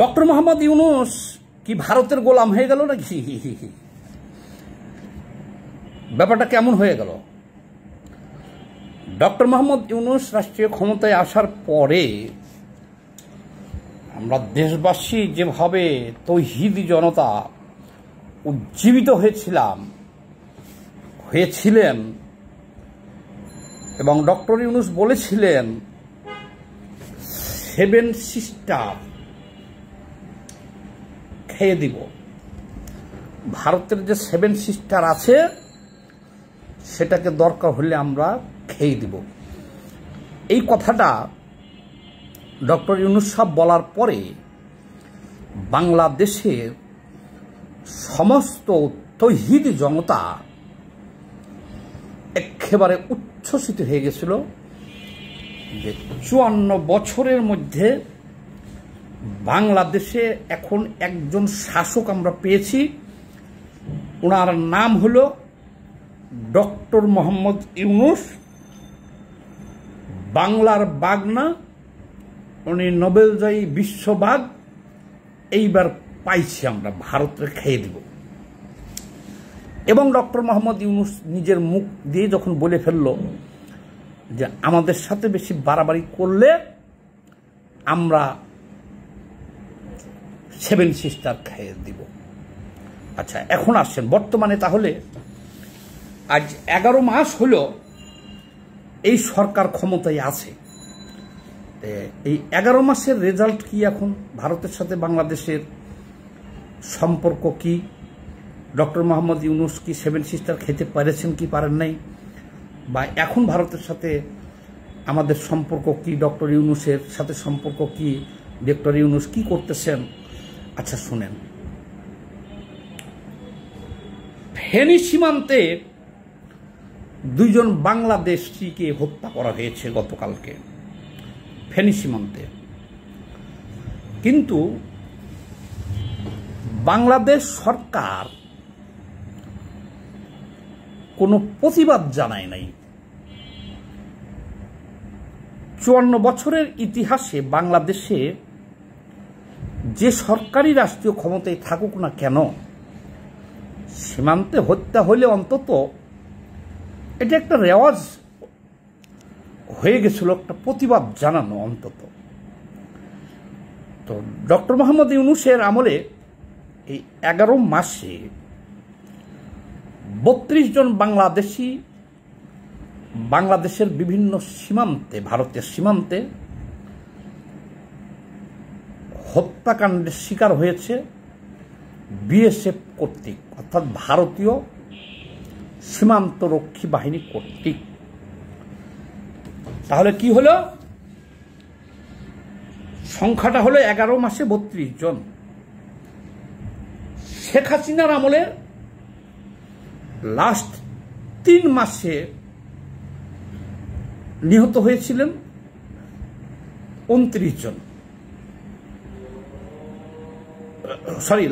Doctor Mohammad Yunus কি ভারতের গোলাম হয়ে গেল নাকি? ব্যাপারটা কেমন হয়ে গেল? ডক্টর মোহাম্মদ ইউনূস রাষ্ট্রীয় ক্ষমতায় আসার পরে আমরা দেশবাসী যেভাবে তৌহিদি জনতা উজ্জীবিত হয়েছিলেন এবং ডক্টর ইউনূস বলেছিলেন 7 সিস্টার খেয়ে দিব, ভারতের যে 7 সিস্টার আছে সেটাকে দরকার হলে আমরা খেয়ে দিব। এই কথাটা ডক্টর ইউনূস সাহেব বলার পরে বাংলাদেশের সমস্ত তৌহিদি জনতা একেবারে উচ্ছ্বসিত হয়ে গেছিল যে 54 বছরের মধ্যে বাংলাদেশে এখন একজন শাসক আমরা পেয়েছি। ওনার নাম হলো ডক্টর মোহাম্মদ ইউনূস, বাংলার বাগনা, উনি নোবেলজয়ী বিশ্ববাগ। এইবার পাইছি আমরা, ভারতের খেয়ে দিব। এবং ডক্টর মোহাম্মদ ইউনূস নিজের মুখ দিয়ে যখন বলে ফেলল যে আমাদের সাথে বেশি বাড়াবাড়ি করলে আমরা 7 সিস্টার খেয়ে দিব। আচ্ছা, এখন আসছেন বর্তমানে, তাহলে আজ 11 মাস হলো এই সরকার ক্ষমতায় আছে। এই 11 মাসের রেজাল্ট কি? এখন ভারতের সাথে বাংলাদেশের সম্পর্ক কি? ডক্টর মোহাম্মদ ইউনূস কি 7 সিস্টার খেতে পেরেছেন কি পারেন নাই? বা এখন ভারতের সাথে আমাদের সম্পর্ক কি? ডক্টর ইউনূসের সাথে সম্পর্ক কি? ডক্টর ইউনূস কি করতেছেন? আচ্ছা শুনেন, ফেনী সীমান্তে 2 জন বাংলাদেশিকে হত্যা করা হয়েছে গতকালকে ফেনী সীমান্তে। কিন্তু বাংলাদেশ সরকার কোনো প্রতিবাদ জানায় নাই। 54 বছরের ইতিহাসে বাংলাদেশে যে সরকারি রাষ্ট্রীয় ক্ষমতায় থাকুক না কেন, সীমান্তে হত্যা হলে অন্তত এটা একটা রেওয়াজ হয়ে গেছিল, একটা প্রতিবাদ জানানো অন্তত। তো ডক্টর মোহাম্মদ ইউনূসের আমলে এই 11 মাসে 32 জন বাংলাদেশি বাংলাদেশের বিভিন্ন সীমান্তে, ভারতের সীমান্তে হত্যাকাণ্ডের শিকার হয়েছে বিএসএফ কর্তৃক, অর্থাৎ ভারতীয় সীমান্তরক্ষী বাহিনী কর্তৃক। তাহলে কি হলো? সংখ্যাটা হলো 11 মাসে 32 জন। শেখ হাসিনার আমলে লাস্ট 3 মাসে নিহত হয়েছিলেন 29 জন।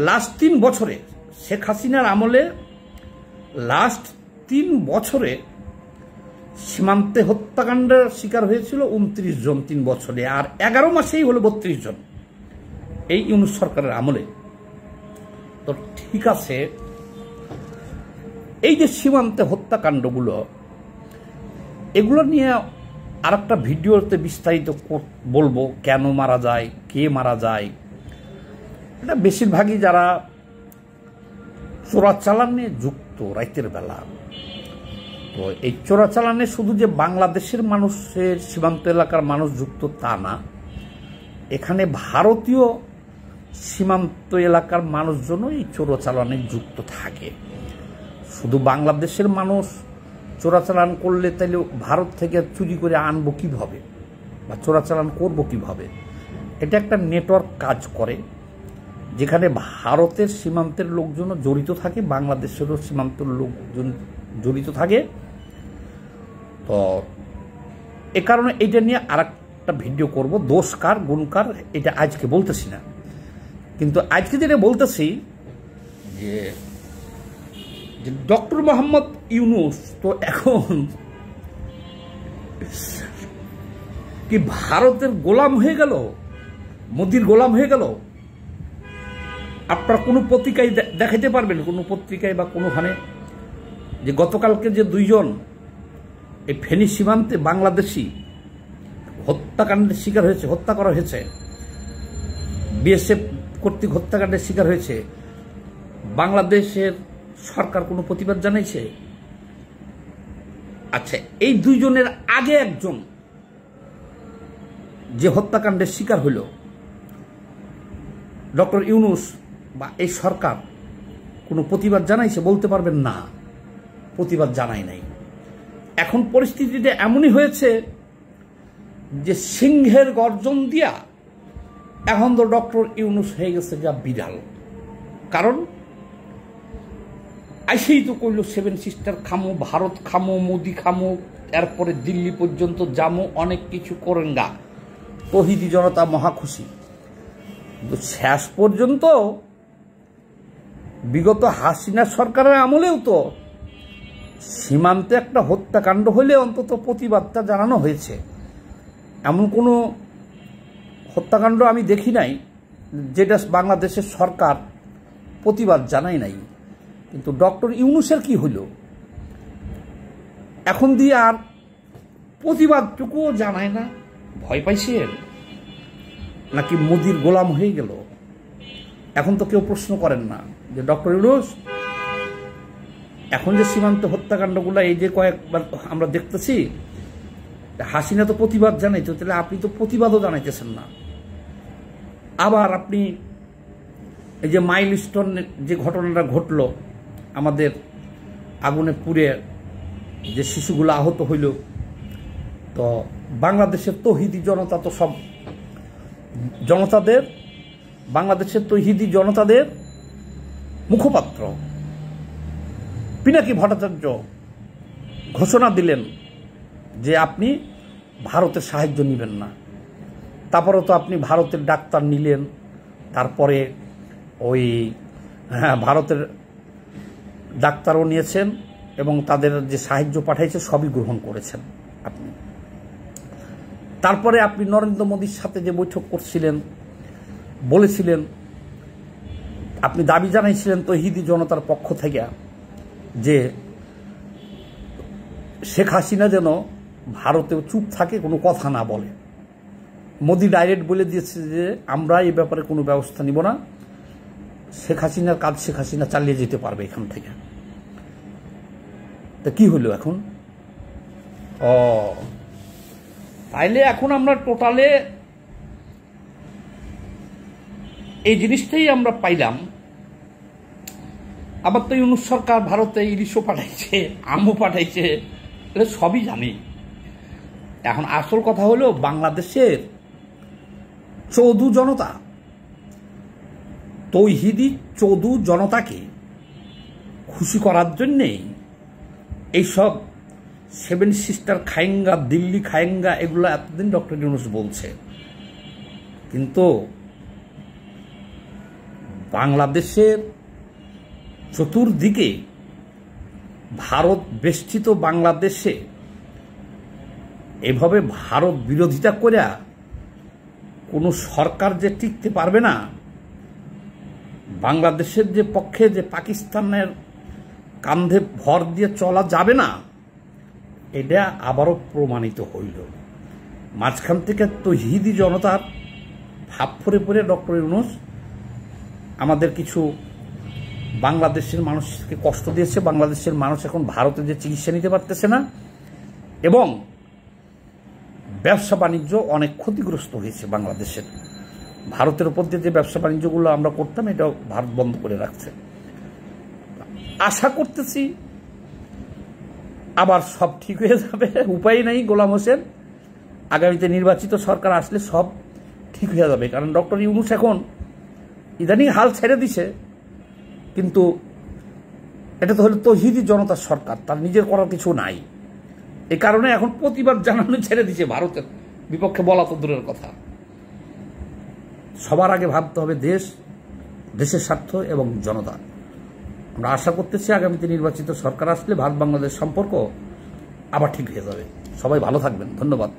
লাস্ট 3 বছরে, শেখ হাসিনার আমলে লাস্ট 3 বছরে সীমান্তে হত্যাকাণ্ডের শিকার হয়েছিল 29 জন 3 বছরে, আর 11 মাসেই হলো 32 জন এই ইউনূস সরকারের আমলে। তো ঠিক আছে, এই যে সীমান্তে হত্যাকাণ্ডগুলো, এগুলো নিয়ে আর একটা ভিডিওতে বিস্তারিত বলবো, কেন মারা যায়, কে মারা যায়। এটা বেশিরভাগই যারা চোরাচালানে যুক্ত রাতের বেলা। তো এই চোরাচালানে শুধু যে বাংলাদেশের মানুষের, সীমান্ত এলাকার মানুষ যুক্ত তা না, এখানে ভারতীয় সীমান্ত এলাকার মানুষজনও এই চোরাচালানে যুক্ত থাকে। শুধু বাংলাদেশের মানুষ চোরাচালান করলে তাহলে ভারত থেকে চুরি করে আনবো কিভাবে, বা চোরাচালান করবো কিভাবে? এটা একটা নেটওয়ার্ক কাজ করে, যেখানে ভারতের সীমান্তের লোকজনও জড়িত থাকে, বাংলাদেশেরও সীমান্তের লোকজন জড়িত থাকে। তো এ কারণে এটা নিয়ে আর একটা ভিডিও করব, দোষ কার গুণ কার এটা আজকে বলতেছি না। কিন্তু আজকে যেটা বলতেছি যে ডক্টর মোহাম্মদ ইউনূস তো এখন কি ভারতের গোলাম হয়ে গেল, মোদির গোলাম হয়ে গেল? আপনারা কোনো পত্রিকায় দেখাইতে পারবেন, কোনো পত্রিকায় বা কোনোখানে, যে গতকালকে যে দুইজন এই ফেনী সীমান্তে বাংলাদেশি হত্যাকাণ্ডের শিকার হয়েছে, হত্যা করা হয়েছে, বিএসএফ কর্তৃক হত্যাকাণ্ডের শিকার হয়েছে, বাংলাদেশের সরকার কোনো প্রতিবাদ জানাইছে? আচ্ছা, এই দুইজনের আগে একজন যে হত্যাকাণ্ডের শিকার হইল, ডক্টর ইউনূস বা এই সরকার কোনো প্রতিবাদ জানাইছে? বলতে পারবেন না, প্রতিবাদ জানাই নাই। এখন পরিস্থিতিটা এমনই হয়েছে যে সিংহের গর্জন দিয়া এখন তো ডক্টর ইউনূস হয়ে গেছে যা বিড়াল। কারণ আইসেই তো কইল 7 সিস্টার খামো, ভারত খামো, মোদি খামো, এরপরে দিল্লি পর্যন্ত যামো, অনেক কিছু করেঙ্গা। তৌহিদি জনতা মহা খুশি। কিন্তু শেষ পর্যন্ত বিগত হাসিনা সরকারের আমলেও তো সীমান্তে একটা হত্যাকাণ্ড হলে অন্তত প্রতিবাদটা জানানো হয়েছে। এমন কোনো হত্যাকাণ্ড আমি দেখি নাই যেটা বাংলাদেশের সরকার প্রতিবাদ জানাই নাই। কিন্তু ডক্টর ইউনূসের কি হইল? এখন দিয়ে আর প্রতিবাদটুকুও জানায় না। ভয় পাইছেন নাকি মোদির গোলাম হয়ে গেল? এখন তো কেউ প্রশ্ন করেন না যে ডক্টর ইউনূস এখন যে সীমান্ত হত্যাকাণ্ডগুলো এই যে কয়েকবার আমরা দেখতেছি, হাসিনা তো প্রতিবাদ জানাইতো, তাহলে আপনি তো প্রতিবাদও জানাইতেছেন না। আবার আপনি এই যে মাইলস্টোন যে ঘটনাটা ঘটল, আমাদের আগুনে পুড়ে যে শিশুগুলো আহত হইল, তো বাংলাদেশের তৌহিদি জনতা তো সব জনতাদের, বাংলাদেশের তৌহিদি জনতাদের মুখপাত্র পিনাকি ভট্টাচার্য ঘোষণা দিলেন যে আপনি ভারতের সাহায্য নেবেন না। তারপরে তো আপনি ভারতের ডাক্তার নিলেন, তারপরে ওই ভারতের ডাক্তারও নিয়েছেন এবং তাদের যে সাহায্য পাঠাইছে সবই গ্রহণ করেছেন আপনি। তারপরে আপনি নরেন্দ্র মোদীর সাথে যে বৈঠক করছিলেন, বলেছিলেন, আপনি দাবি জানাইছিলেন তৌহিদি জনতার পক্ষ থেকে যে শেখ হাসিনা যেন ভারতেও চুপ থাকে, কোনো কথা না বলে। মোদি ডাইরেক্ট বলে দিয়েছে যে আমরা এই ব্যাপারে কোনো ব্যবস্থা নিব না, শেখ হাসিনার কাজ শেখ হাসিনা চালিয়ে যেতে পারবে এখান থেকে। তা কি হলো এখন? তাইলে এখন আমরা টোটালে এই জিনিসটাই আমরা পাইলাম। আবার তো ইউনূস সরকার ভারতে ইলিশও পাঠাইছে, আমও পাঠাইছে, এটা সবই জানি। এখন আসল কথা হলো বাংলাদেশের চৌধু জনতা, তৌহিদি চৌধু জনতাকে খুশি করার জন্যেই এইসব 7 সিস্টার খায়েঙ্গা, দিল্লি খায়েঙ্গা, এগুলো এতদিন ডক্টর ইউনূস বলছে। কিন্তু বাংলাদেশের চতুর্দিকে ভারত বেষ্টিত বাংলাদেশে এভাবে ভারত বিরোধিতা করে কোনো সরকার যে টিকতে পারবে না, বাংলাদেশের যে পক্ষে যে পাকিস্তানের কাঁধে ভর দিয়ে চলা যাবে না, এটা আবারও প্রমাণিত হইল। মাঝখান থেকে তৌহিদি জনতার ভাব ফরে পড়ে ডক্টর ইউনূস আমাদের কিছু বাংলাদেশের মানুষকে কষ্ট দিয়েছে। বাংলাদেশের মানুষ এখন ভারতে যে চিকিৎসা নিতে পারতেছে না এবং ব্যবসা বাণিজ্য অনেক ক্ষতিগ্রস্ত হয়েছে বাংলাদেশের। ভারতের উপর দিয়ে যে ব্যবসা বাণিজ্যগুলো আমরা করতাম, এটাও ভারত বন্ধ করে রাখছে। আশা করতেছি আবার সব ঠিক হয়ে যাবে, উপায় নাই। গোলাম হোসেন, আগামীতে নির্বাচিত সরকার আসলে সব ঠিক হয়ে যাবে। কারণ ডক্টর ইউনূস এখন ইদানিং হাল ছেড়ে দিছে, কিন্তু এটা তো হলো তৌহিদি জনতার সরকার, তার নিজের করার কিছু নাই। এই কারণে এখন প্রতিবাদ জানানো ছেড়ে দিছে, ভারতের বিপক্ষে বলা তো দূরের কথা। সবার আগে ভাবতে হবে দেশ, দেশের স্বার্থ এবং জনতা। আমরা আশা করতেছি আগামীতে নির্বাচিত সরকার আসলে ভারত বাংলাদেশ সম্পর্ক আবার ঠিক হয়ে যাবে। সবাই ভালো থাকবেন, ধন্যবাদ।